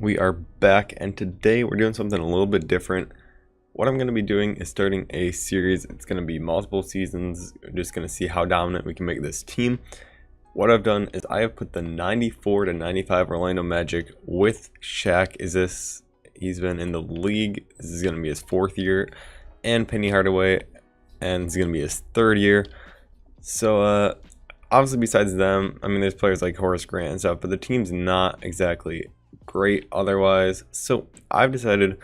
We are back, and today we're doing something a little bit different. What I'm going to be doing is starting a series. It's going to be multiple seasons. We're just going to see how dominant we can make this team. What I've done is I have put the 94 to 95 Orlando Magic with Shaq. He's been in the league. This is going to be his 4th year, and Penny Hardaway, and it's going to be his 3rd year. So obviously besides them, I mean, there's players like Horace Grant and stuff, but the team's not exactly great otherwise. So I've decided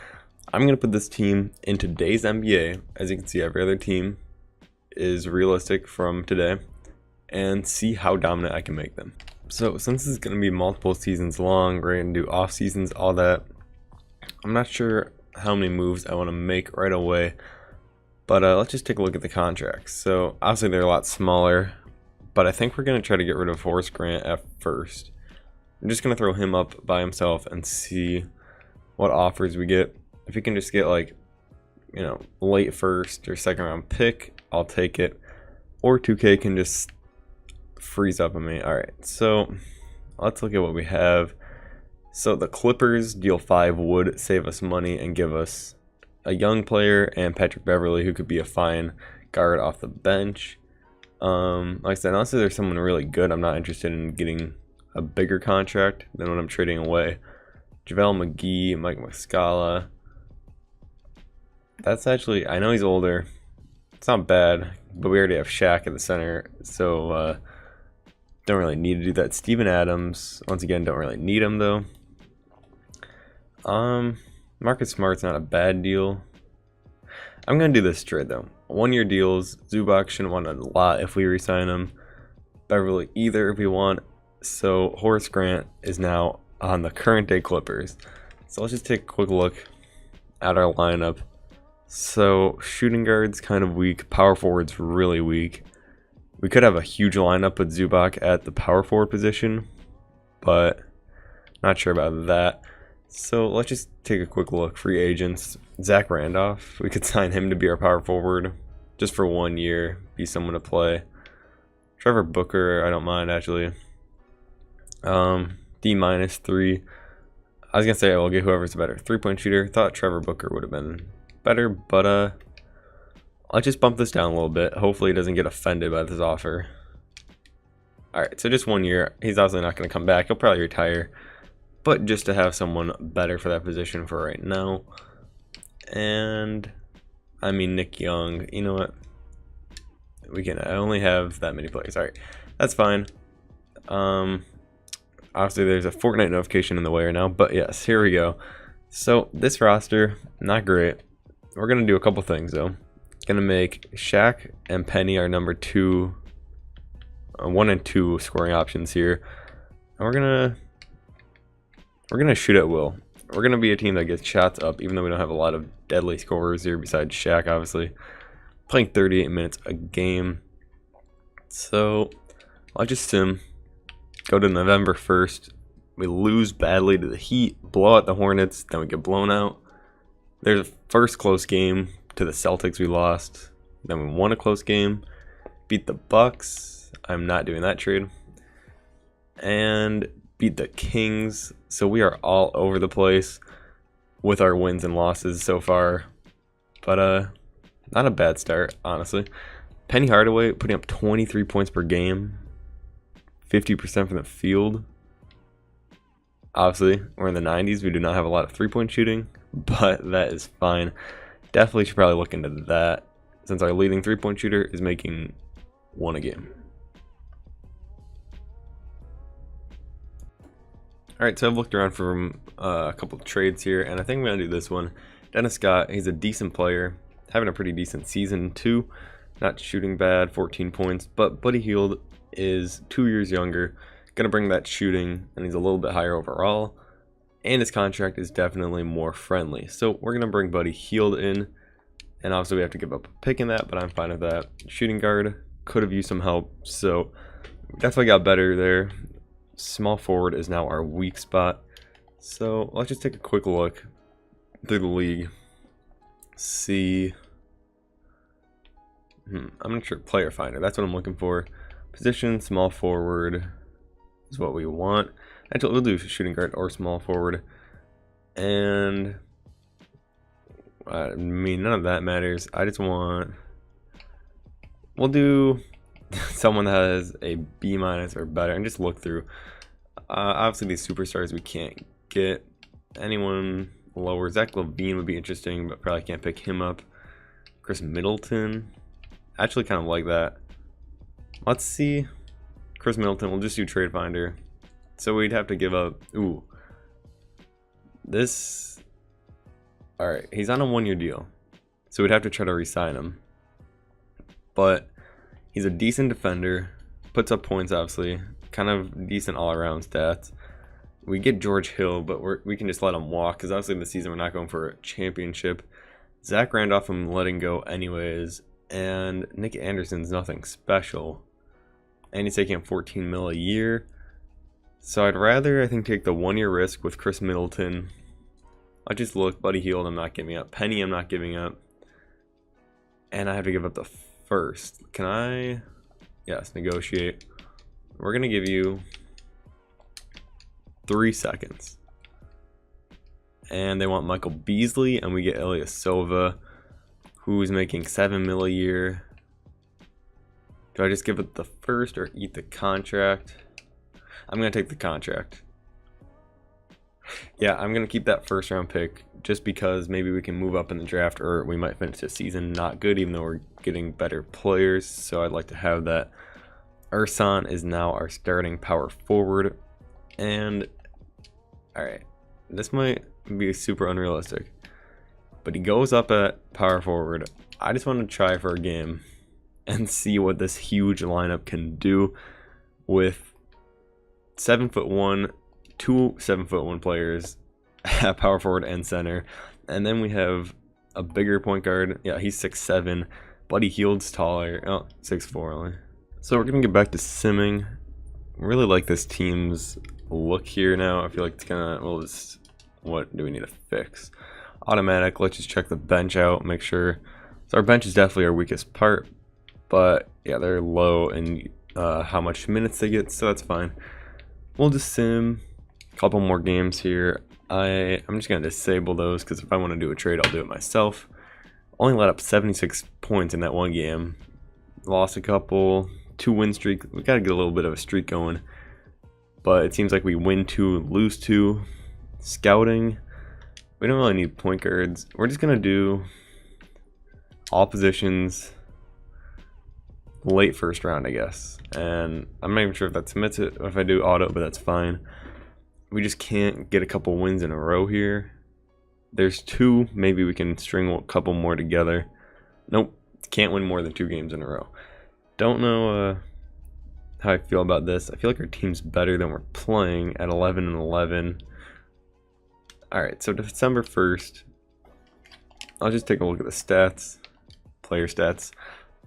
I'm going to put this team in today's NBA. As you can see, every other team is realistic from today, and see how dominant I can make them. So since this is going to be multiple seasons long, we're going to do off seasons, all that. I'm not sure how many moves I want to make right away, but let's just take a look at the contracts. So obviously they're a lot smaller, but I think we're going to try to get rid of Horace Grant at first. I'm just going to throw him up by himself and see what offers we get. If we can just get, like, you know, late 1st or 2nd round pick, I'll take it. Or 2K can just freeze up on me. Alright, so let's look at what we have. So the Clippers deal 5 would save us money and give us a young player and Patrick Beverly, who could be a fine guard off the bench. Like I said, unless there's someone really good, I'm not interested in getting a bigger contract than what I'm trading away. JaVale McGee, Mike Muscala. That's actually, I know he's older. It's not bad, but we already have Shaq at the center, so don't really need to do that. Steven Adams, once again, don't really need him though. Marcus Smart's not a bad deal. I'm gonna do this trade though. 1-year deals. Zubac shouldn't want a lot if we re-sign him. Beverly either if we want. So Horace Grant is now on the current day Clippers. So let's just take a quick look at our lineup. So shooting guard's kind of weak. Power forward's really weak. We could have a huge lineup with Zubac at the power forward position, but not sure about that. So let's just take a quick look. Free agents. Zach Randolph. We could sign him to be our power forward just for 1 year. Be someone to play. Trevor Booker, I don't mind actually. D-3. I was gonna say I will get whoever's a better 3-point shooter. Thought Trevor Booker would have been better, but I'll just bump this down a little bit. Hopefully he doesn't get offended by this offer. Alright, so just 1 year. He's obviously not gonna come back. He'll probably retire, but just to have someone better for that position for right now. And I mean, Nick Young, you know what, I only have that many players. Alright, that's fine. Obviously there's a Fortnite notification in the way right now, but yes, here we go. So this roster, not great. We're gonna do a couple things though. Gonna make Shaq and Penny our number 2, 1 and 2 scoring options here, and we're gonna shoot at will. We're gonna be a team that gets shots up, even though we don't have a lot of deadly scorers here besides Shaq, obviously. Playing 38 minutes a game. So I'll just sim. Go to November 1st. We lose badly to the Heat, blow out the Hornets, then we get blown out. There's a first close game to the Celtics we lost. Then we won a close game. Beat the Bucks. I'm not doing that trade. And beat the Kings. So we are all over the place with our wins and losses so far. But not a bad start, honestly. Penny Hardaway putting up 23 points per game. 50% from the field. Obviously, we're in the 90s. We do not have a lot of 3-point shooting, but that is fine. Definitely should probably look into that, since our leading 3-point shooter is making 1 a game. Alright, so I've looked around for a couple of trades here, and I think I'm going to do this one. Dennis Scott, he's a decent player, having a pretty decent season too. Not shooting bad, 14 points, but Buddy Hield is 2 years younger, gonna bring that shooting, and he's a little bit higher overall, and his contract is definitely more friendly. So we're gonna bring Buddy Hield in, and obviously we have to give up a pick in that, but I'm fine with that. Shooting guard could have used some help, so that's why I got better there. Small forward is now our weak spot. So let's just take a quick look through the league. See, I'm gonna try player finder. That's what I'm looking for. Position, small forward is what we want. Actually, we'll do shooting guard or small forward. And I mean, none of that matters. I just want, we'll do someone that has a B- or better, and just look through. Obviously these superstars we can't get. Anyone lower, Zach Levine would be interesting, but probably can't pick him up. Chris Middleton, actually kind of like that. Let's see. Chris Middleton, we'll just do trade finder. So we'd have to give up, ooh, this, all right, he's on a 1-year deal, so we'd have to try to re-sign him. But he's a decent defender, puts up points obviously, kind of decent all-around stats. We get George Hill, but we can just let him walk, because obviously this season we're not going for a championship. Zach Randolph I'm letting go anyways, and Nick Anderson's nothing special. And he's taking up 14 mil a year. So I'd rather, I think, take the 1-year risk with Chris Middleton. I just look, Buddy Hield I'm not giving up. Penny I'm not giving up. And I have to give up the first. Can I? Yes, negotiate. We're going to give you 3 seconds. And they want Michael Beasley, and we get Ilyasova, who's making 7 mil a year. Do I just give it the first or eat the contract? I'm going to take the contract. Yeah, I'm going to keep that first round pick just because maybe we can move up in the draft, or we might finish the season not good even though we're getting better players. So I'd like to have that. Ersan is now our starting power forward. And, alright, this might be super unrealistic, but he goes up at power forward. I just want to try for a game and see what this huge lineup can do with 7'1", 2 7'1" players at power forward and center, and then we have a bigger point guard. Yeah, he's 6'7". Buddy Hield's taller. Oh, 6'4" only. So we're gonna get back to simming. Really like this team's look here now. I feel like it's gonna, well, just, what do we need to fix? Automatic. Let's just check the bench out, make sure. So our bench is definitely our weakest part, but yeah, they're low in how much minutes they get, so that's fine. We'll just sim a couple more games here. I'm just gonna disable those because if I want to do a trade, I'll do it myself. Only let up 76 points in that one game. Lost a couple, 2 win streak. We gotta get a little bit of a streak going, but it seems like we win 2, lose 2. Scouting, we don't really need point guards. We're just gonna do all positions late first round, I guess. And I'm not even sure if that submits it, if I do auto, but that's fine. We just can't get a couple wins in a row here. There's 2, maybe we can string a couple more together. Nope, can't win more than 2 games in a row. Don't know how I feel about this. I feel like our team's better than we're playing at 11-11. Alright, so December 1st, I'll just take a look at the stats, player stats.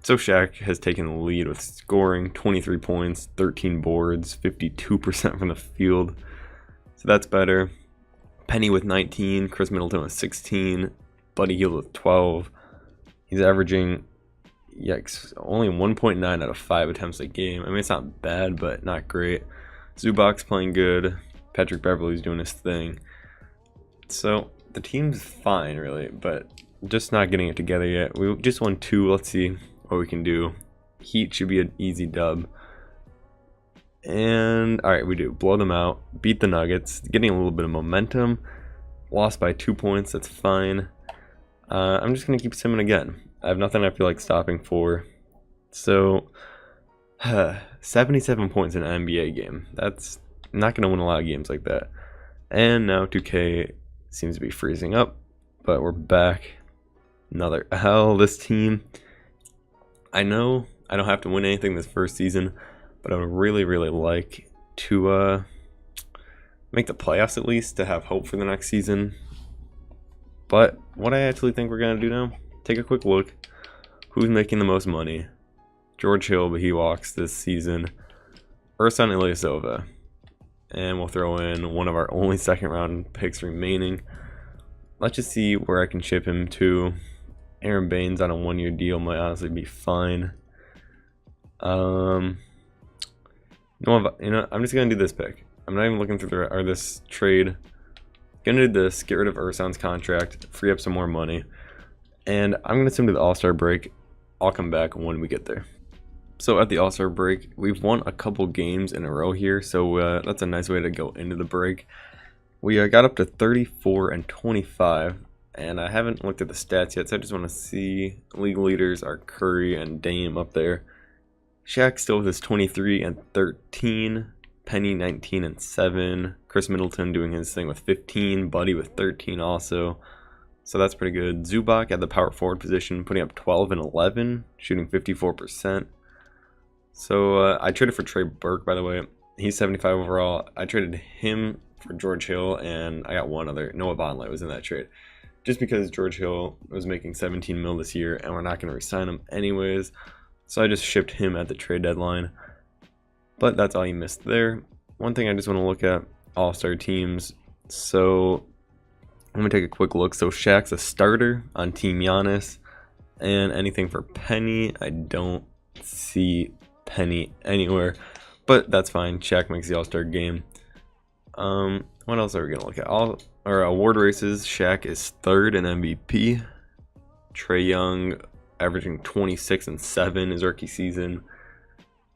So Shaq has taken the lead with scoring 23 points, 13 boards, 52% from the field. So that's better. Penny with 19, Chris Middleton with 16, Buddy Hield with 12. He's averaging, yikes, only 1.9 out of 5 attempts a game. I mean, it's not bad, but not great. Zubac's playing good. Patrick Beverley's doing his thing. So the team's fine, really, but just not getting it together yet. We just won 2. Let's see what we can do. Heat should be an easy dub. And alright, we do blow them out, beat the Nuggets, getting a little bit of momentum. Lost by 2 points, that's fine. I'm just gonna keep simming again. I have nothing I feel like stopping for. So 77 points in an NBA game. That's not gonna win a lot of games like that. And now 2K seems to be freezing up, but we're back. Another L. This team, I know I don't have to win anything this first season, but I would really, really like to make the playoffs at least, to have hope for the next season. But what I actually think we're going to do now, take a quick look. Who's making the most money? George Hill, but he walks this season. Ersan Ilyasova. And we'll throw in one of our only second round picks remaining. Let's just see where I can ship him to. Aaron Baines on a 1-year deal might honestly be fine. No, I'm just gonna do this pick. I'm not even looking through this trade. Gonna do this, get rid of Ursan's contract, free up some more money, and I'm gonna sim to the All-Star break. I'll come back when we get there. So at the All-Star break, we've won a couple games in a row here, so that's a nice way to go into the break. We got up to 34 and 25, and I haven't looked at the stats yet, so I just want to see league leaders are Curry and Dame up there. Shaq still with his 23 and 13, Penny 19 and 7, Chris Middleton doing his thing with 15, Buddy with 13 also, so that's pretty good. Zubac at the power forward position, putting up 12 and 11, shooting 54%. So I traded for Trey Burke, by the way. He's 75 overall. I traded him for George Hill, and I got one other. Noah Vonleh was in that trade. Just because George Hill was making 17 mil this year, and we're not going to re-sign him anyways. So I just shipped him at the trade deadline. But that's all you missed there. One thing I just want to look at, All-Star teams. So I'm going to take a quick look. So Shaq's a starter on Team Giannis. And anything for Penny, I don't see Penny anywhere. But that's fine. Shaq makes the All-Star game. What else are we gonna look at? Our award races. Shaq is 3rd in MVP. Trae Young averaging 26 and 7 his rookie season.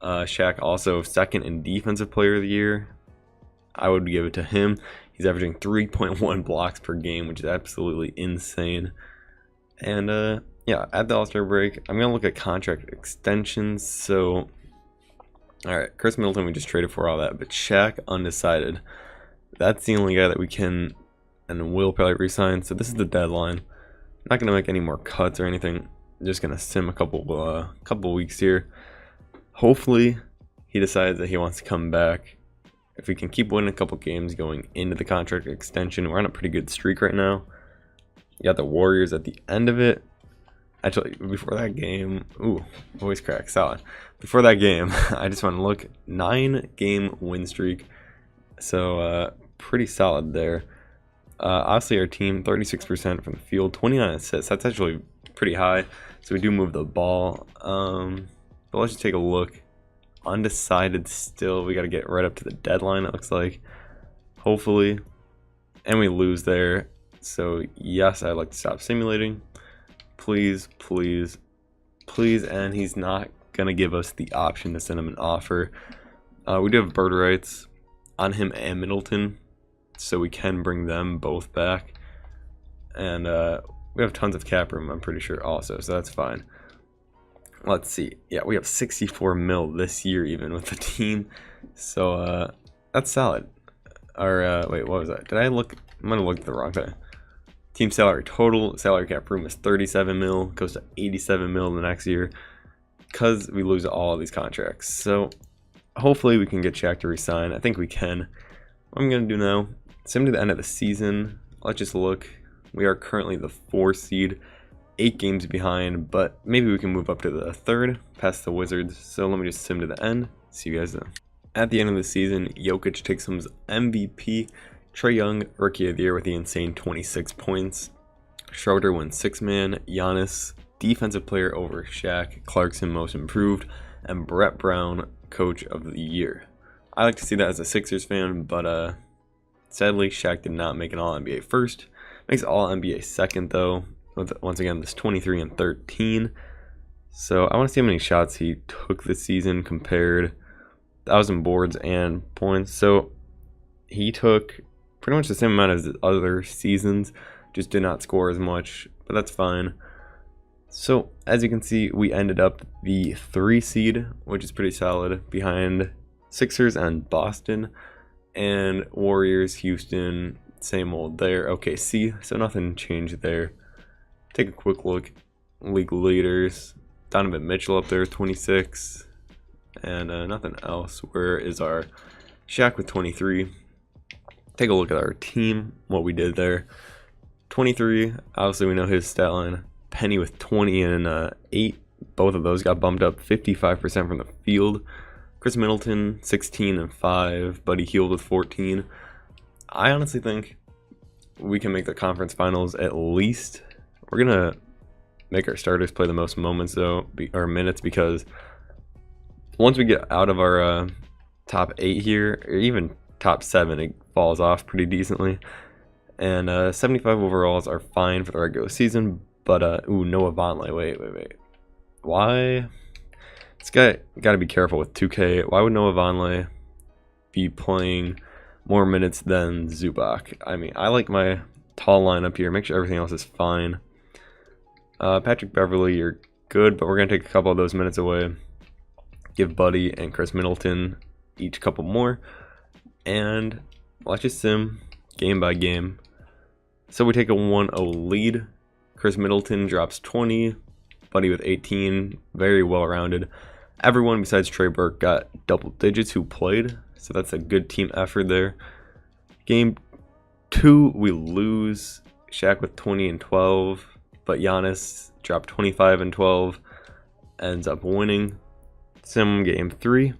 Shaq also 2nd in Defensive Player of the Year. I would give it to him. He's averaging 3.1 blocks per game, which is absolutely insane. And yeah, at the All-Star break, I'm gonna look at contract extensions. So, all right, Chris Middleton we just traded for all that, but Shaq undecided. That's the only guy that we can and will probably re-sign. So this is the deadline. I'm not gonna make any more cuts or anything. I'm just gonna sim a couple weeks here. Hopefully, he decides that he wants to come back. If we can keep winning a couple games going into the contract extension, we're on a pretty good streak right now. You got the Warriors at the end of it. Actually, before that game, ooh, voice crack, solid. Before that game, I just want to look, 9-game win streak. So, pretty solid there. Obviously, our team, 36% from the field, 29 assists. That's actually pretty high. So, we do move the ball. But let's just take a look. Undecided still. We got to get right up to the deadline, it looks like. Hopefully. And we lose there. So, yes, I'd like to stop simulating. Please, please, please. And he's not going to give us the option to send him an offer. We do have bird rights on him and Middleton, so we can bring them both back. And we have tons of cap room, I'm pretty sure, also, so that's fine. Let's see. Yeah, we have 64 mil this year even with the team, so that's solid. Our wait, what was that? Did I look? I might have looked at the wrong thing. Team salary total salary cap room is 37 mil, goes to 87 mil the next year because we lose all of these contracts. So hopefully we can get Shaq to resign. I think we can. What I'm gonna do now, sim to the end of the season. Let's just look. We are currently the 4th seed, 8 games behind, but maybe we can move up to the 3rd, past the Wizards. So let me just sim to the end. See you guys then. At the end of the season, Jokic takes home his MVP. Trae Young, Rookie of the Year with the insane 26 points. Schroeder wins 6-man. Giannis, Defensive Player over Shaq. Clarkson, Most Improved. And Brett Brown, Coach of the Year. I like to see that as a Sixers fan, but sadly, Shaq did not make an All-NBA first. Makes All-NBA second, though. With, once again, this 23 and 13. So I want to see how many shots he took this season compared 1,000 boards and points. So he took pretty much the same amount as other seasons, just did not score as much, but that's fine. So as you can see, we ended up the 3 seed, which is pretty solid, behind Sixers and Boston, and Warriors, Houston, same old there. OKC, so nothing changed there. Take a quick look. League leaders, Donovan Mitchell up there, 26, and nothing else. Where is our Shaq with 23? Take a look at our team, what we did there. 23, obviously we know his stat line. Penny with 20 and 8. Both of those got bumped up 55% from the field. Chris Middleton, 16 and 5. Buddy Hield with 14. I honestly think we can make the conference finals at least. We're going to make our starters play the most moments, though, or minutes, because once we get out of our top 8 here, or even top 7, it falls off pretty decently. And 75 overalls are fine for the regular season, but ooh, Noah Vonleh. Wait. Why? This guy got to be careful with 2K. Why would Noah Vonleh be playing more minutes than Zubac? I mean, I like my tall lineup here. Make sure everything else is fine. Patrick Beverly, you're good, but we're going to take a couple of those minutes away. Give Buddy and Chris Middleton each couple more. And let's just sim game by game. So we take a 1-0 lead. Chris Middleton drops 20. Buddy with 18. Very well-rounded. Everyone besides Trey Burke got double digits who played. So that's a good team effort there. Game 2, we lose. Shaq with 20 and 12. But Giannis dropped 25 and 12. Ends up winning. Sim game 3.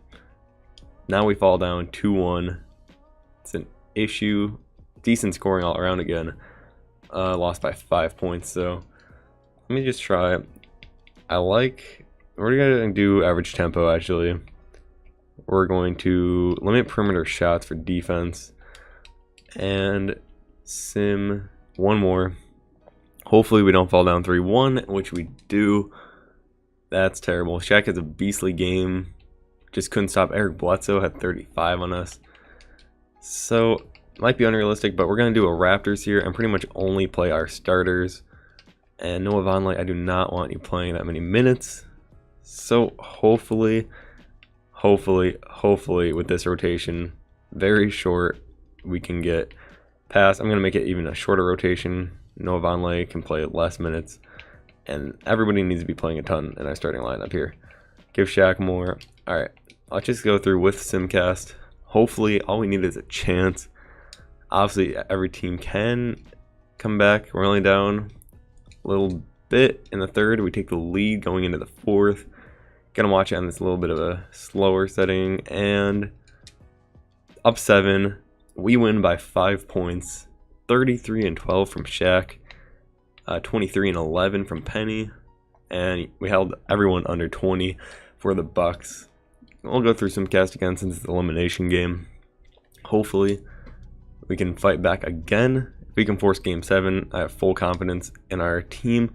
Now we fall down 2-1. It's an issue. Decent scoring all around again. Lost by 5 points. So let me just try. We're gonna do average tempo actually. We're going to limit perimeter shots for defense. And sim one more. Hopefully we don't fall down 3-1, which we do. That's terrible. Shaq has a beastly game. Just couldn't stop. Eric Bledsoe had 35 on us. So, might be unrealistic, but we're going to do a Raptors here and pretty much only play our starters. And Noah Vonleh, I do not want you playing that many minutes. So, hopefully, with this rotation, very short, we can get past. I'm going to make it even a shorter rotation. Noah Vonleh can play less minutes. And everybody needs to be playing a ton in our starting lineup here. Give Shaq more. Alright, let's just go through with Simcast. Hopefully, all we need is a chance. Obviously, every team can come back. We're only down a little bit in the third. We take the lead going into the fourth. Gonna watch it on this little bit of a slower setting. And up 7. We win by 5 points. 33 and 12 from Shaq. 23 and 11 from Penny, and we held everyone under 20 for the Bucks. We'll go through some cast again since it's an elimination game. Hopefully, we can fight back again. If we can force Game 7, I have full confidence in our team,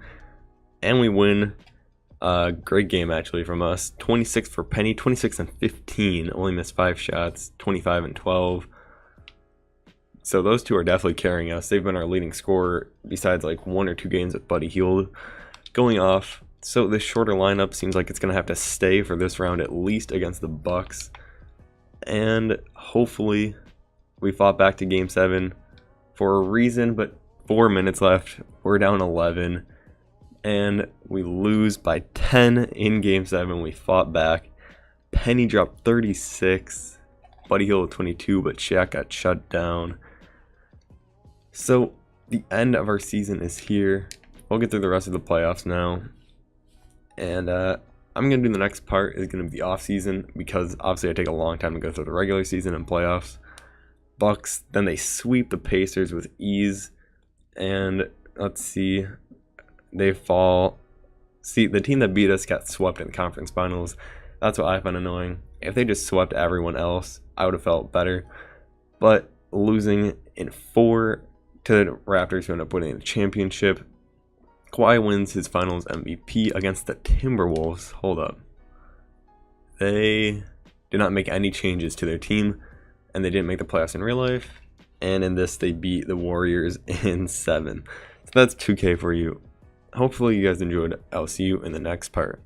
and we win. Great game actually from us. 26 for Penny, 26 and 15. Only missed 5 shots. 25 and 12. So those two are definitely carrying us. They've been our leading scorer besides like 1 or 2 games with Buddy Hield going off. So this shorter lineup seems like it's going to have to stay for this round at least against the Bucks. And hopefully we fought back to Game 7 for a reason, but 4 minutes left. We're down 11 and we lose by 10 in Game 7. We fought back. Penny dropped 36. Buddy Hield with 22, but Shaq got shut down. So the end of our season is here. We'll get through the rest of the playoffs now. And I'm going to do the next part is going to be the off season because obviously I take a long time to go through the regular season and playoffs. Bucks, then they sweep the Pacers with ease. And let's see, they fall. See, the team that beat us got swept in the conference finals. That's what I find annoying. If they just swept everyone else, I would have felt better. But losing in 4 to the Raptors who end up winning the championship. Kawhi wins his finals MVP against the Timberwolves. Hold up. They did not make any changes to their team, and they didn't make the playoffs in real life. And in this, they beat the Warriors in 7. So that's 2K for you. Hopefully you guys enjoyed. I'll see you in the next part.